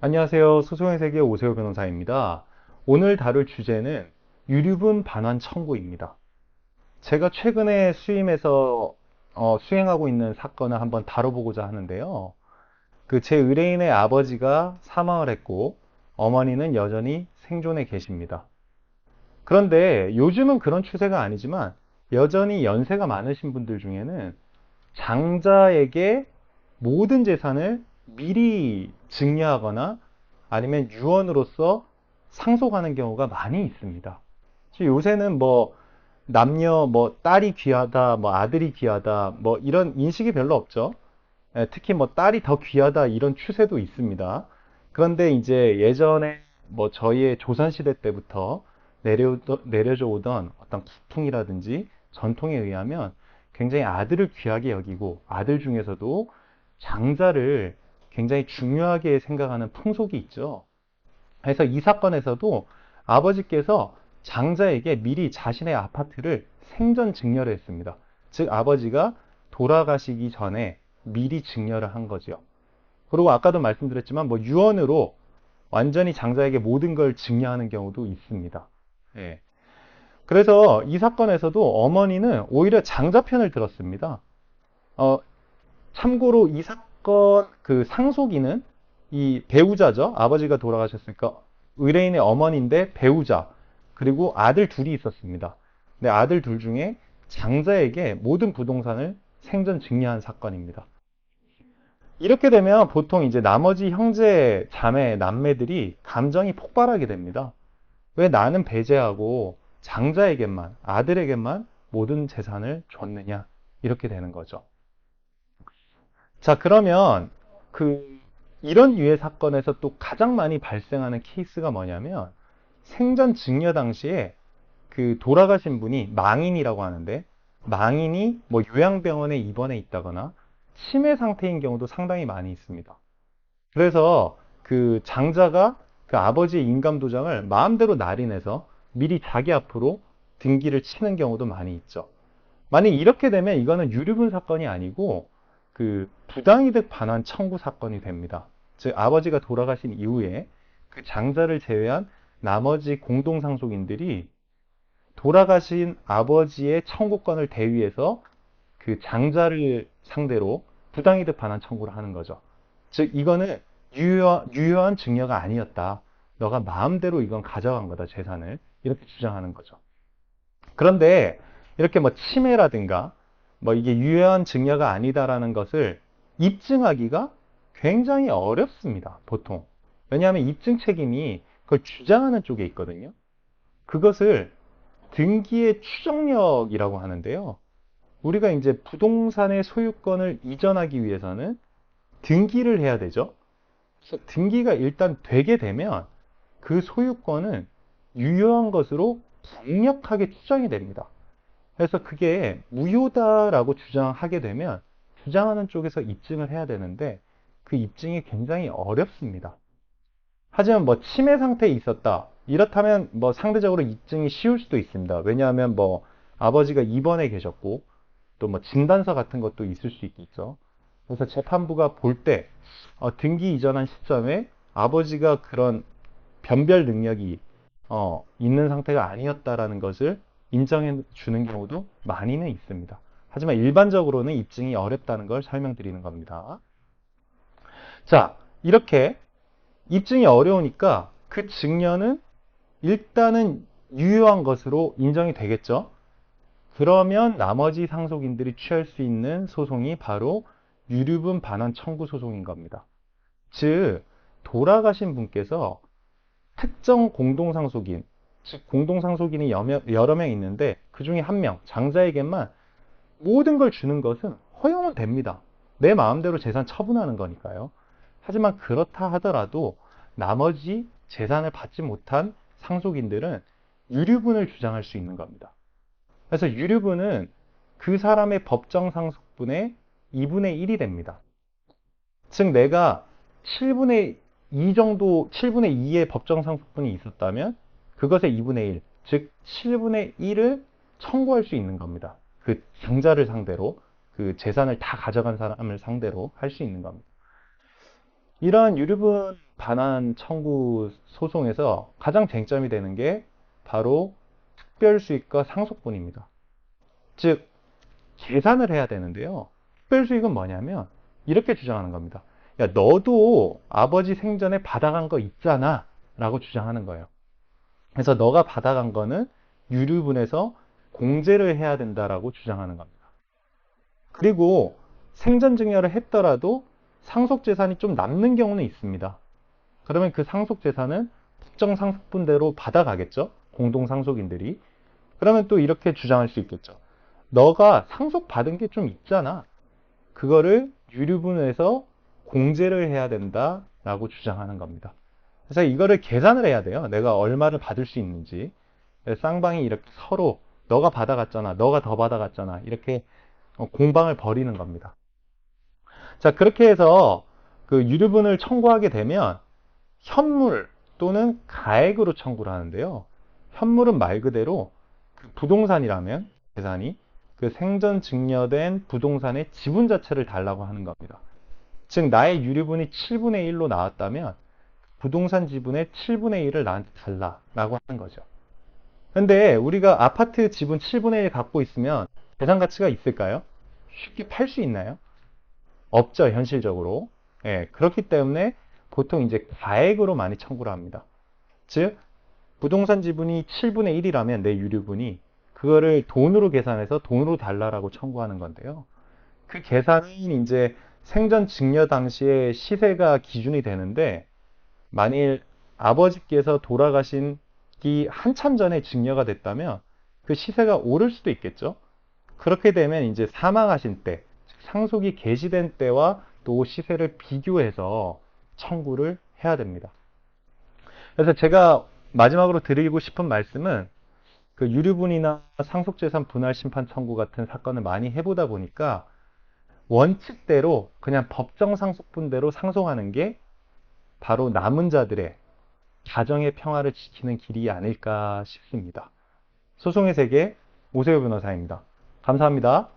안녕하세요. 소송의 세계 오세호 변호사입니다. 오늘 다룰 주제는 유류분 반환 청구입니다. 제가 최근에 수임해서 수행하고 있는 사건을 한번 다뤄보고자 하는데요. 제 의뢰인의 아버지가 사망을 했고 어머니는 여전히 생존해 계십니다. 그런데 요즘은 그런 추세가 아니지만 여전히 연세가 많으신 분들 중에는 장자에게 모든 재산을 미리 증여하거나 아니면 유언으로서 상속하는 경우가 많이 있습니다. 요새는 뭐 남녀 뭐 딸이 귀하다, 뭐 아들이 귀하다, 뭐 이런 인식이 별로 없죠. 특히 뭐 딸이 더 귀하다 이런 추세도 있습니다. 그런데 이제 예전에 뭐 저희의 조선시대 때부터 내려져 오던 어떤 국풍이라든지 전통에 의하면 굉장히 아들을 귀하게 여기고 아들 중에서도 장자를 굉장히 중요하게 생각하는 풍속이 있죠. 그래서 이 사건에서도 아버지께서 장자에게 미리 자신의 아파트를 생전 증여를 했습니다. 즉 아버지가 돌아가시기 전에 미리 증여를 한 거죠. 그리고 아까도 말씀드렸지만 뭐 유언으로 완전히 장자에게 모든 걸 증여하는 경우도 있습니다. 예. 그래서 이 사건에서도 어머니는 오히려 장자 편을 들었습니다. 어, 참고로 이 사건 그 상속인은 이 배우자죠. 아버지가 돌아가셨으니까 의뢰인의 어머니인데 배우자 그리고 아들 둘이 있었습니다. 근데 아들 둘 중에 장자에게 모든 부동산을 생전 증여한 사건입니다. 이렇게 되면 보통 이제 나머지 형제, 자매, 남매들이 감정이 폭발하게 됩니다. 왜 나는 배제하고 장자에게만, 아들에게만 모든 재산을 줬느냐? 이렇게 되는 거죠. 자, 그러면 그 이런 유해 사건에서 또 가장 많이 발생하는 케이스가 뭐냐면 생전 증여 당시에 그 돌아가신 분이 망인이라고 하는데 망인이 뭐 요양병원에 입원해 있다거나 치매 상태인 경우도 상당히 많이 있습니다. 그래서 그 장자가 그 아버지의 인감도장을 마음대로 날인해서 미리 자기 앞으로 등기를 치는 경우도 많이 있죠. 만약 이렇게 되면 이거는 유류분 사건이 아니고 그 부당이득 반환 청구 사건이 됩니다. 즉 아버지가 돌아가신 이후에 그 장자를 제외한 나머지 공동상속인들이 돌아가신 아버지의 청구권을 대위해서 그 장자를 상대로 부당이득 반환 청구를 하는 거죠. 즉 이거는 유효한 증여가 아니었다. 너가 마음대로 이건 가져간 거다, 재산을. 이렇게 주장하는 거죠. 그런데 이렇게 뭐 치매라든가 뭐 이게 유효한 증여가 아니다라는 것을 입증하기가 굉장히 어렵습니다, 보통. 왜냐하면 입증 책임이 그걸 주장하는 쪽에 있거든요. 그것을 등기의 추정력이라고 하는데요. 우리가 이제 부동산의 소유권을 이전하기 위해서는 등기를 해야 되죠. 그래서 등기가 일단 되게 되면 그 소유권은 유효한 것으로 강력하게 추정이 됩니다. 그래서 그게 무효다라고 주장하게 되면 주장하는 쪽에서 입증을 해야 되는데 그 입증이 굉장히 어렵습니다. 하지만 뭐 치매 상태에 있었다. 이렇다면 뭐 상대적으로 입증이 쉬울 수도 있습니다. 왜냐하면 뭐 아버지가 입원해 계셨고 또 뭐 진단서 같은 것도 있을 수 있겠죠. 그래서 재판부가 볼 때 등기 이전한 시점에 아버지가 그런 변별 능력이 있는 상태가 아니었다라는 것을 인정해 주는 경우도 많이는 있습니다. 하지만 일반적으로는 입증이 어렵다는 걸 설명드리는 겁니다. 자, 이렇게 입증이 어려우니까 그 증여는 일단은 유효한 것으로 인정이 되겠죠. 그러면 나머지 상속인들이 취할 수 있는 소송이 바로 유류분 반환 청구 소송인 겁니다. 즉, 돌아가신 분께서 특정 공동상속인, 즉 공동상속인이 여러 명 있는데 그 중에 한 명, 장자에게만 모든 걸 주는 것은 허용은 됩니다. 내 마음대로 재산 처분하는 거니까요. 하지만 그렇다 하더라도 나머지 재산을 받지 못한 상속인들은 유류분을 주장할 수 있는 겁니다. 그래서 유류분은 그 사람의 법정 상속분의 2분의 1이 됩니다. 즉 내가 7분의 2 정도, 7분의 2의 법정 상속분이 있었다면 그것의 2분의 1, 즉 7분의 1을 청구할 수 있는 겁니다. 그 장자를 상대로, 그 재산을 다 가져간 사람을 상대로 할 수 있는 겁니다. 이러한 유류분 반환 청구 소송에서 가장 쟁점이 되는 게 바로 특별수익과 상속분입니다. 즉, 계산을 해야 되는데요. 특별수익은 뭐냐면 이렇게 주장하는 겁니다. 야, 너도 아버지 생전에 받아간 거 있잖아 라고 주장하는 거예요. 그래서 너가 받아간 거는 유류분에서 공제를 해야 된다라고 주장하는 겁니다. 그리고 생전 증여를 했더라도 상속재산이 좀 남는 경우는 있습니다. 그러면 그 상속재산은 특정 상속분대로 받아가겠죠? 공동상속인들이. 그러면 또 이렇게 주장할 수 있겠죠. 너가 상속받은 게 좀 있잖아. 그거를 유류분에서 공제를 해야 된다라고 주장하는 겁니다. 그래서 이거를 계산을 해야 돼요. 내가 얼마를 받을 수 있는지. 쌍방이 이렇게 서로 너가 받아갔잖아. 너가 더 받아갔잖아. 이렇게 공방을 벌이는 겁니다. 자, 그렇게 해서 그 유류분을 청구하게 되면 현물 또는 가액으로 청구를 하는데요. 현물은 말 그대로 그 부동산이라면 재산이 그 생전 증여된 부동산의 지분 자체를 달라고 하는 겁니다. 즉 나의 유류분이 7분의 1로 나왔다면 부동산 지분의 7분의 1을 나한테 달라라고 하는 거죠. 근데 우리가 아파트 지분 7분의 1 갖고 있으면 재산 가치가 있을까요? 쉽게 팔 수 있나요? 없죠, 현실적으로. 예, 그렇기 때문에 보통 이제 가액으로 많이 청구를 합니다. 즉, 부동산 지분이 7분의 1이라면 내 유류분이 그거를 돈으로 계산해서 돈으로 달라라고 청구하는 건데요. 그 계산은 이제 생전 증여 당시의 시세가 기준이 되는데 만일 아버지께서 돌아가신 기 한참 전에 증여가 됐다면 그 시세가 오를 수도 있겠죠. 그렇게 되면 이제 사망하신 때, 상속이 개시된 때와 또 시세를 비교해서 청구를 해야 됩니다. 그래서 제가 마지막으로 드리고 싶은 말씀은 그 유류분이나 상속재산 분할 심판 청구 같은 사건을 많이 해보다 보니까 원칙대로 그냥 법정 상속분대로 상속하는 게 바로 남은 자들의 가정의 평화를 지키는 길이 아닐까 싶습니다. 소송의 세계 오세호 변호사입니다. 감사합니다.